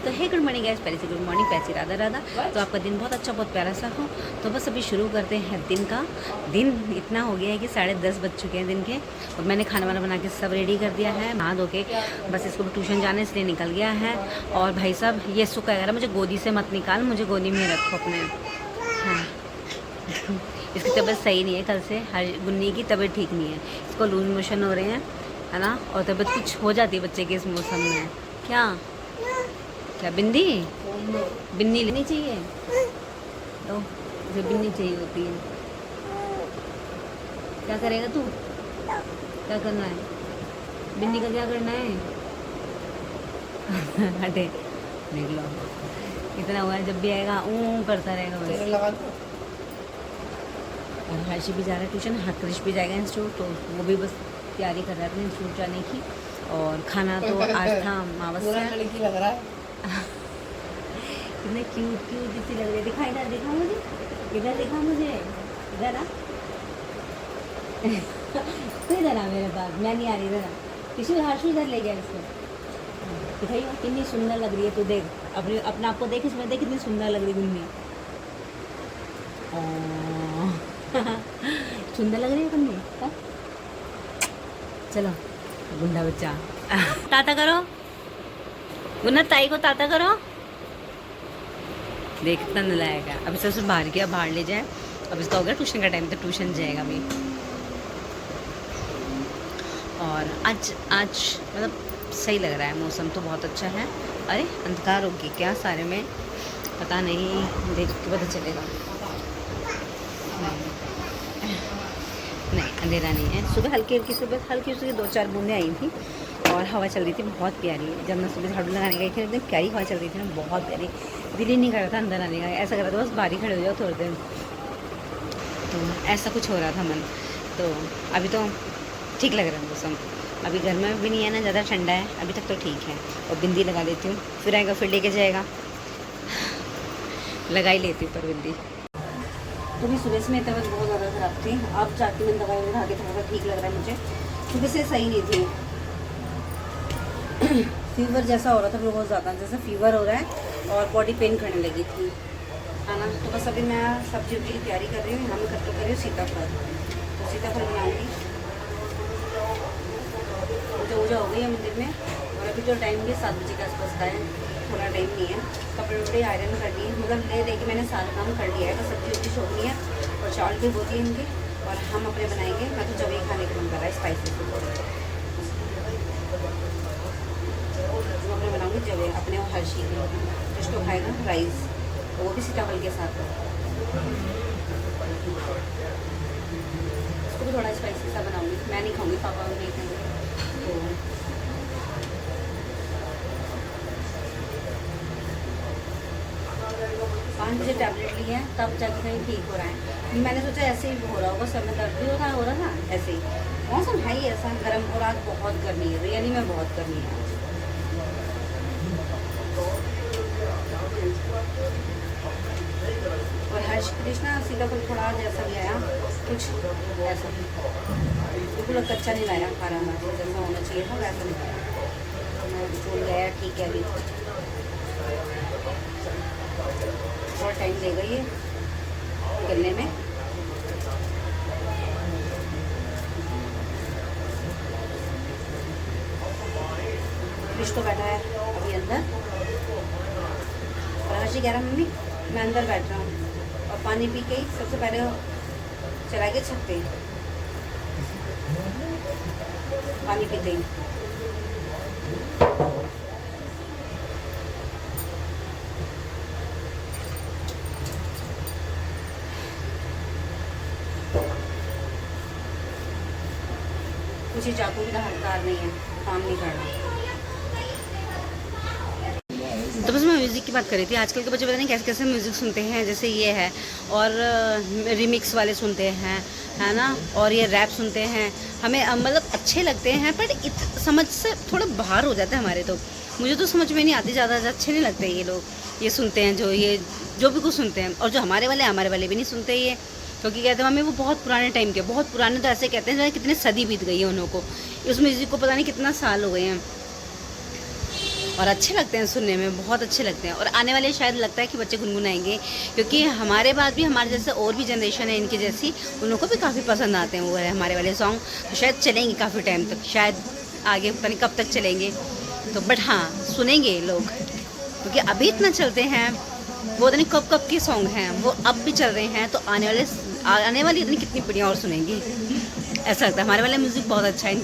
तो हे good morning guys, पहले से गुड मॉर्निंग, पैसे राधा राधा। तो आपका दिन बहुत अच्छा, बहुत प्यारा सा हो। तो बस अभी शुरू करते हैं दिन का। दिन इतना हो गया है कि 10:30 बज चुके हैं दिन के, और मैंने खाना वाना बना के सब रेडी कर दिया है, नहा धो के। बस इसको ट्यूशन जाने इसलिए निकल गया है। और भाई साहब ये सुखा कह रहा मुझे गोदी से मत निकाल, मुझे गोदी में रखो अपने। हाँ इसकी तबीयत सही नहीं है, कल से हर गुन्नी की तबीयत ठीक नहीं है, इसको लूज मोशन हो रहे हैं, है ना। और तबीयत कुछ हो जाती है बच्चे के इस मौसम में। क्या क्या बिंदी बिन्नी लेनी चाहिए, तो उसे बिन्नी चाहिए होती है। क्या करेगा तू, क्या करना है, बिन्नी का क्या करना है? हटे, देख लो इतना हुआ है, जब भी आएगा ऊँ करता रहेगा बस। और हर्षी भी जा रहा है ट्यूशन, हर्ष भी जाएगा इंस्टीट्यूट, तो वो भी बस तैयारी कर रहा था इंस्टीट्यूट जाने की। और खाना तो आज था मावस्या। लग रहा है कितने क्यूट क्यूट जैसी लग रही है। दिखा इधर, दिखा मुझे, इधर दिखा मुझे, इधर आ तो इधर आ मेरे पास, मैं नहीं आ रही, इधर आ। किसी हर्ष इधर ले गया इसको, दिखाई कितनी सुंदर लग रही है। तू देख अपने अपने आप को देख, इसमें देख कितनी सुंदर लग रही गुन्नी। सुंदर लग रही है गुन्नी। चलो गुंडा बच्चा ताता करो, गुन्ना ताई को ताता करो। देख कितना नलायक है। अब इससे बाहर गया, बाहर ले जाए। अब इसका हो गया ट्यूशन का टाइम, तो ट्यूशन जाएगा अभी। और आज मतलब सही लग रहा है, मौसम तो बहुत अच्छा है। अरे अंधकार हो गया क्या सारे में, पता नहीं, देख के पता चलेगा। नहीं अंधेरा नहीं है। सुबह हल्की सी 2-4 बूंदें आई थी, और हवा चल रही थी बहुत प्यारी। जब मैं सुबह झाड़ू लगाने गई थी, एकदम प्यारी हवा चल रही थी ना, बहुत प्यारी। दिल ही नहीं कर रहा था अंदर आने का, ऐसा कर रहा था बस बाहर ही खड़े हो जाओ थोड़ी देर। तो ऐसा कुछ हो रहा था मन। तो अभी तो ठीक लग रहा है मौसम। अभी घर में भी नहीं है ना, ज़्यादा ठंडा है, अभी तक तो ठीक है। और बिंदी लगा लेती हूँ, फिर आएगा फिर लेके जाएगा, लगा ही लेती हूँ पर बिंदी। तो भी सुबह से मेरी तबीयत बहुत ज़्यादा ख़राब थी। अब जाके मैंने दवाई में खा के थोड़ा सा ठीक लग रहा है मुझे। सुबह से सही नहीं थी, फीवर जैसा हो रहा था बहुत ज़्यादा, जैसे फीवर हो रहा है और बॉडी पेन करने लगी थी, है ना। तो बस अभी मैं सब्जी उब्जी की तैयारी कर रही हूँ। यहाँ मैं कर रही हूँ सीताफल, तो सीताफल बनाऊँगी। पूजा हो गई है मंदिर में, और अभी जो टाइम भी 7 बजे के आसपास का है, थोड़ा टाइम नहीं है। कपड़े वपड़े आयरन कर लिए, मतलब ले के मैंने सारा काम कर लिया है। तो सब्जी उब्जी छोड़नी है, और चावल भी धो दिए इनके, और हम अपने बनाएंगे। मैं तो जब खाने का मन कर रहा है स्पाइसी फूड, मैं अपने बनाऊँगी जब अपने और हर्षी के, जिसको खाएगा राइस, तो वो भी सीताफल के साथ। उसको भी थोड़ा स्पाइसी सा बनाऊँगी, मैं नहीं खाऊँगी, पापा भी नहीं खाएंगे। तो 5 बजे टैबलेट ली है, तब जाके कहीं ठीक हो रहा है। मैंने सोचा ऐसे ही हो रहा होगा, सर में दर्द भी हो रहा था ऐसे ही। मौसम है ही ऐसा गर्म, और आज बहुत गर्मी है, रियली में बहुत गर्मी है। और हर्ष कृष्णा सीताफल थोड़ा जैसा भी आया, कुछ ऐसा बिल्कुल कच्चा नहीं लाया, खा रहा था जैसा होना चाहिए था वैसा नहीं लाया। स्कूल गया ठीक है, अभी थोड़ा टाइम लेगा ये निकलने में। कृष्ण तो बैठा है अभी अंदर, और हर्षी कह रहा मम्मी मैं अंदर बैठ रहा हूँ। और पानी पी के सबसे पहले चला गया छत पे, पानी पीते ही। कुछ चाकू भी धारदार नहीं है, काम नहीं कर रहा। तो बस मैं म्यूज़िक की बात कर रही थी। आजकल के बच्चे पता नहीं कैसे कैसे म्यूज़िक सुनते हैं, जैसे ये है, और रिमिक्स वाले सुनते हैं, है ना, और ये रैप सुनते हैं। हमें मतलब अच्छे लगते हैं, पर समझ से थोड़ा बाहर हो जाता है हमारे। तो मुझे तो समझ में नहीं आती, ज़्यादा अच्छे नहीं लगते ये लोग ये सुनते हैं, जो भी कुछ सुनते हैं। और जो हमारे वाले भी नहीं सुनते ये, क्योंकि कहते हैं हमें वो बहुत पुराने टाइम के, बहुत पुराने तो ऐसे कहते हैं कितने सदी बीत गई है उन लोगों को, उस म्यूज़िक को पता नहीं कितना साल हो गए हैं। और अच्छे लगते हैं सुनने में, बहुत अच्छे लगते हैं। और आने वाले शायद लगता है कि बच्चे गुनगुनाएंगे, क्योंकि हमारे बाद भी हमारे जैसे और भी जनरेशन है इनकी जैसी, उन लोगों को भी काफ़ी पसंद आते हैं वो है हमारे वाले सॉन्ग। तो शायद चलेंगे काफ़ी टाइम तक, शायद आगे पता नहीं कब तक चलेंगे, तो बट हाँ सुनेंगे लोग, क्योंकि अभी इतना चलते हैं, वो पता नहीं कब कब के सॉन्ग हैं वो अब भी चल रहे हैं, तो आने वाली इतनी कितनी पीढ़ियाँ और सुनेंगी। ऐसा लगता है हमारे वाला म्यूज़िक बहुत अच्छा है,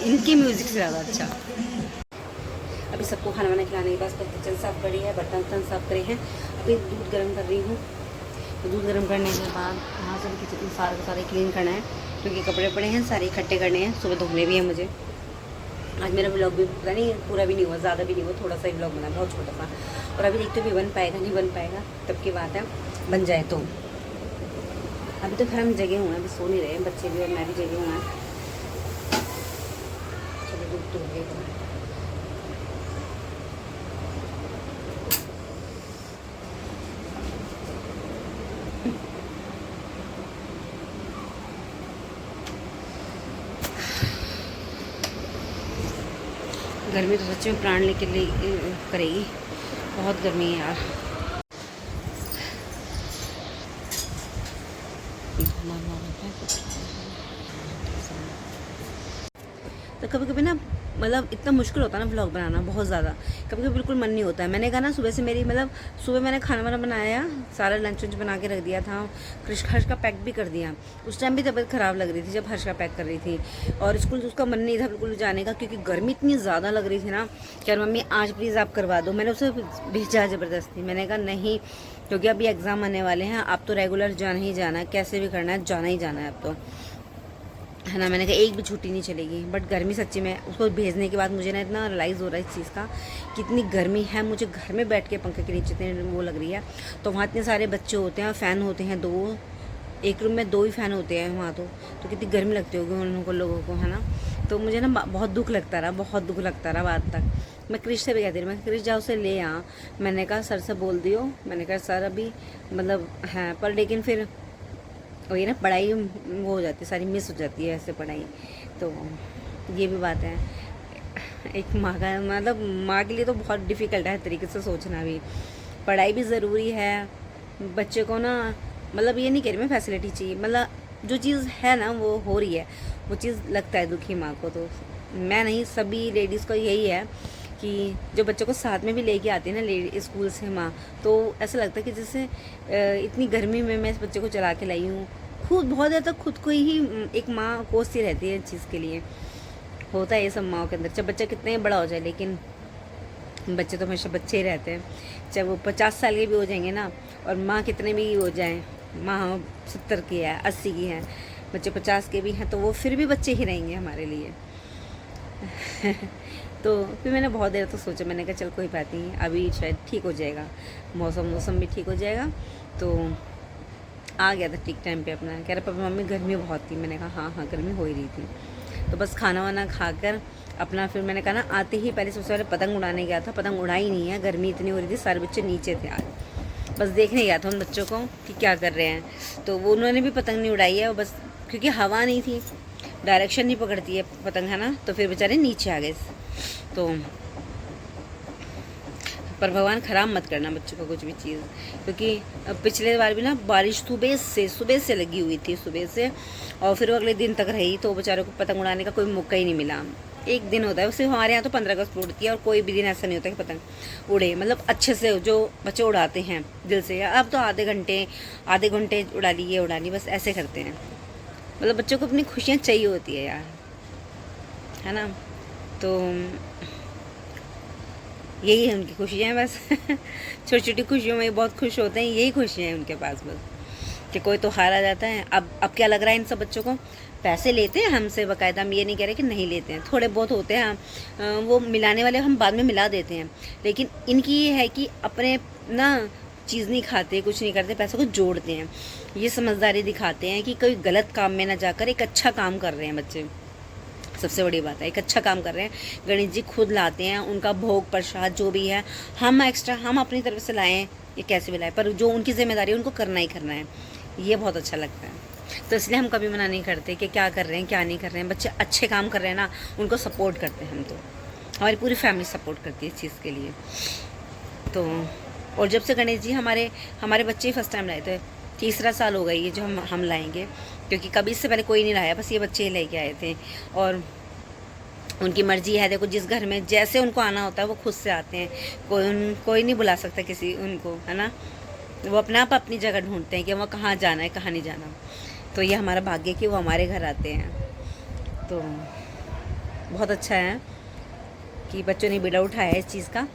इनके म्यूज़िक से ज़्यादा अच्छा। अभी सबको खाना वाना खिलाने के बाद किचन साफ़ करी है, बर्तन वर्तन साफ़ करे हैं। अभी दूध गर्म कर रही हूँ, तो दूध गर्म करने के बाद यहाँ से भी किचन सारे क्लीन करना है, क्योंकि कपड़े पड़े हैं सारे इकट्ठे करने हैं, सुबह धोने भी है मुझे। आज मेरा ब्लॉग भी पता नहीं पूरा भी नहीं हुआ, ज़्यादा भी नहीं हुआ, थोड़ा सा ही ब्लॉग बना, बहुत छोटा सा। और अभी देखते भी बन पाएगा नहीं बन पाएगा, तब की बात है, बन जाए तो। अभी तो खैर हम जगे हुए हैं, अभी सो नहीं रहे हैं बच्चे भी और मैं भी जगे हुए हैं। चलो दूध तो हो गया। गर्मी तो सच में प्राण लेके करेगी, बहुत गर्मी है यार। तो कभी कभी ना मतलब इतना मुश्किल होता है ना व्लॉग बनाना, बहुत ज़्यादा। कभी कभी बिल्कुल मन नहीं होता है। मैंने कहा ना सुबह से मेरी मतलब सुबह मैंने खाना वाना बनाया, सारा लंच वंच बना के रख दिया था, हर्ष का पैक भी कर दिया। उस टाइम भी तबीयत ख़राब लग रही थी जब हर्ष का पैक कर रही थी, और स्कूल उसका मन नहीं था बिल्कुल जाने का, क्योंकि गर्मी इतनी ज़्यादा लग रही थी ना कि यार मम्मी आज प्लीज़ आप करवा दो। मैंने उसे भेजा ज़बरदस्ती, मैंने कहा नहीं, क्योंकि अभी एग्ज़ाम आने वाले हैं, आप तो रेगुलर जाना ही जाना है, कैसे भी करना है जाना ही जाना है अब तो, है ना। मैंने कहा एक भी छुट्टी नहीं चलेगी। बट गर्मी सच्ची में उसको भेजने के बाद मुझे ना इतना रियलाइज़ हो रहा है इस चीज़ का, कितनी गर्मी है। मुझे घर में बैठ के पंखे के नीचे इतनी वो लग रही है, तो वहाँ इतने सारे बच्चे होते हैं, फ़ैन होते हैं 2, एक रूम में 2 ही फ़ैन होते हैं वहाँ, तो कितनी गर्मी लगती होगी उन लोगों को, है ना। तो मुझे ना बहुत दुख लगता रहा, बहुत दुख लगता रहा बाद तक। मैं क्रिश से भी कहती रही, मैं क्रिश जाओ उसे ले आ, मैंने कहा सर से बोल दियो, मैंने कहा सर अभी मतलब है, पर लेकिन फिर वही ना पढ़ाई वो हो जाती है, सारी मिस हो जाती है ऐसे पढ़ाई, तो ये भी बात है। एक माँ का मतलब माँ के लिए तो बहुत डिफ़िकल्ट है तरीके से सोचना भी, पढ़ाई भी ज़रूरी है। बच्चे को ना मतलब ये नहीं कह रही मैं फैसिलिटी चाहिए, मतलब जो चीज़ है ना वो हो रही है, वो चीज़ लगता है दुखी माँ को। तो मैं नहीं, सभी लेडीज़ को यही है कि जो बच्चों को साथ में भी लेके आती है ना स्कूल से माँ, तो ऐसा लगता है कि जैसे इतनी गर्मी में मैं इस बच्चे को चला के लाई हूँ। खुद बहुत ज़्यादा खुद को ही एक माँ कोसती रहती है इस चीज़ के लिए, होता है ये सब माँओं के अंदर, चाहे बच्चा कितने बड़ा हो जाए, लेकिन बच्चे तो हमेशा बच्चे ही रहते हैं, चाहे वो 50 साल के भी हो जाएंगे ना, और माँ कितने भी हो जाएँ, माँ 70 की है 80 की है, बच्चे 50 के भी हैं, तो वो फिर भी बच्चे ही रहेंगे हमारे लिए। तो फिर मैंने बहुत देर तो सोचा, मैंने कहा चल कोई बात नहीं, अभी शायद ठीक हो जाएगा, मौसम भी ठीक हो जाएगा। तो आ गया था ठीक टाइम पे अपना, कह रहा पापा मम्मी गर्मी बहुत थी, मैंने कहा हाँ गर्मी हो ही रही थी। तो बस खाना वाना खाकर अपना फिर मैंने कहा ना आते ही पहले सबसे पहले पतंग उड़ाने गया था, पतंग उड़ाई नहीं है, गर्मी इतनी हो रही थी, सारे बच्चे नीचे थे आज, बस देखने गया था उन बच्चों को कि क्या कर रहे हैं। तो वो उन्होंने भी पतंग नहीं उड़ाई है, और बस क्योंकि हवा नहीं थी, डायरेक्शन नहीं पकड़ती है पतंग, है ना, तो फिर बेचारे नीचे आ गए। तो पर भगवान ख़राब मत करना बच्चों को कुछ भी चीज़, क्योंकि पिछले बार भी ना बारिश सुबह से लगी हुई थी, सुबह से, और फिर वो अगले दिन तक रही, तो बेचारों को पतंग उड़ाने का कोई मौका ही नहीं मिला। एक दिन होता है सिर्फ हमारे यहाँ, तो 15 अगस्त को उड़ती है, और कोई भी दिन ऐसा नहीं होता कि पतंग उड़े, मतलब अच्छे से जो बच्चे उड़ाते हैं दिल से। अब तो आधे घंटे उड़ा ली बस ऐसे करते हैं। मतलब बच्चों को अपनी खुशियाँ चाहिए होती है यार, है ना। तो यही है उनकी खुशियाँ बस। छोटी छोटी खुशियों में बहुत खुश होते हैं, यही खुशियाँ हैं उनके पास बस, कि कोई तो हारा जाता है। अब क्या लग रहा है इन सब बच्चों को, पैसे लेते हैं हमसे बाकायदा, हम ये नहीं कह रहे कि नहीं लेते हैं, थोड़े बहुत होते हैं वो मिलाने वाले, हम बाद में मिला देते हैं, लेकिन इनकी ये है कि अपने ना चीज़ नहीं खाते, कुछ नहीं करते, पैसों को जोड़ते हैं, ये समझदारी दिखाते हैं कि कोई गलत काम में ना जाकर एक अच्छा काम कर रहे हैं बच्चे। सबसे बड़ी बात है, एक अच्छा काम कर रहे हैं, गणेश जी खुद लाते हैं, उनका भोग प्रसाद जो भी है हम अपनी तरफ से लाएँ, ये कैसे भी लाएँ, पर जो उनकी जिम्मेदारी है उनको करना ही करना है, ये बहुत अच्छा लगता है। तो इसलिए हम कभी मना नहीं करते कि क्या कर रहे हैं क्या नहीं कर रहे हैं, बच्चे अच्छे काम कर रहे हैं ना, उनको सपोर्ट करते हैं हम तो, हमारी पूरी फैमिली सपोर्ट करती है इस चीज़ के लिए। तो और जब से गणेश जी हमारे बच्चे फर्स्ट टाइम लाए थे, तीसरा साल हो गई ये जो हम लाएंगे, क्योंकि कभी इससे पहले कोई नहीं लाया, बस ये बच्चे ही लेके आए थे। और उनकी मर्ज़ी है, देखो जिस घर में जैसे उनको आना होता है वो खुद से आते हैं, कोई नहीं बुला सकता किसी उनको, है ना। वो अपने आप अपनी जगह ढूंढते हैं कि वो कहाँ जाना है कहाँ नहीं जाना। तो ये हमारा भाग्य है कि वो हमारे घर आते हैं। तो बहुत अच्छा है कि बच्चों ने बीड़ा उठाया है इस चीज़ का,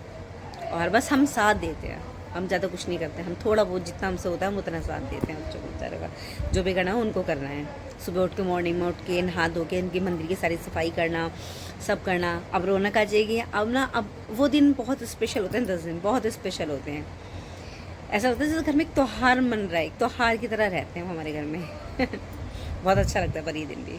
और बस हम साथ देते हैं, हम ज़्यादा कुछ नहीं करते, हम थोड़ा बहुत जितना हमसे होता है हम उतना साथ देते हैं बच्चों को, बेचारों का जो भी करना है उनको करना है। सुबह उठ के मॉर्निंग में उठ के नहा धो के इनकी मंदिर की सारी सफाई करना, सब करना। अब रौनक आ जाएगी, अब वो दिन बहुत स्पेशल होते हैं, 10 दिन बहुत स्पेशल होते हैं। ऐसा होता है जैसे घर में एक त्यौहार मन रहा है, एक त्यौहार की तरह रहते हैं हमारे घर में बहुत अच्छा लगता है पर ये दिन भी।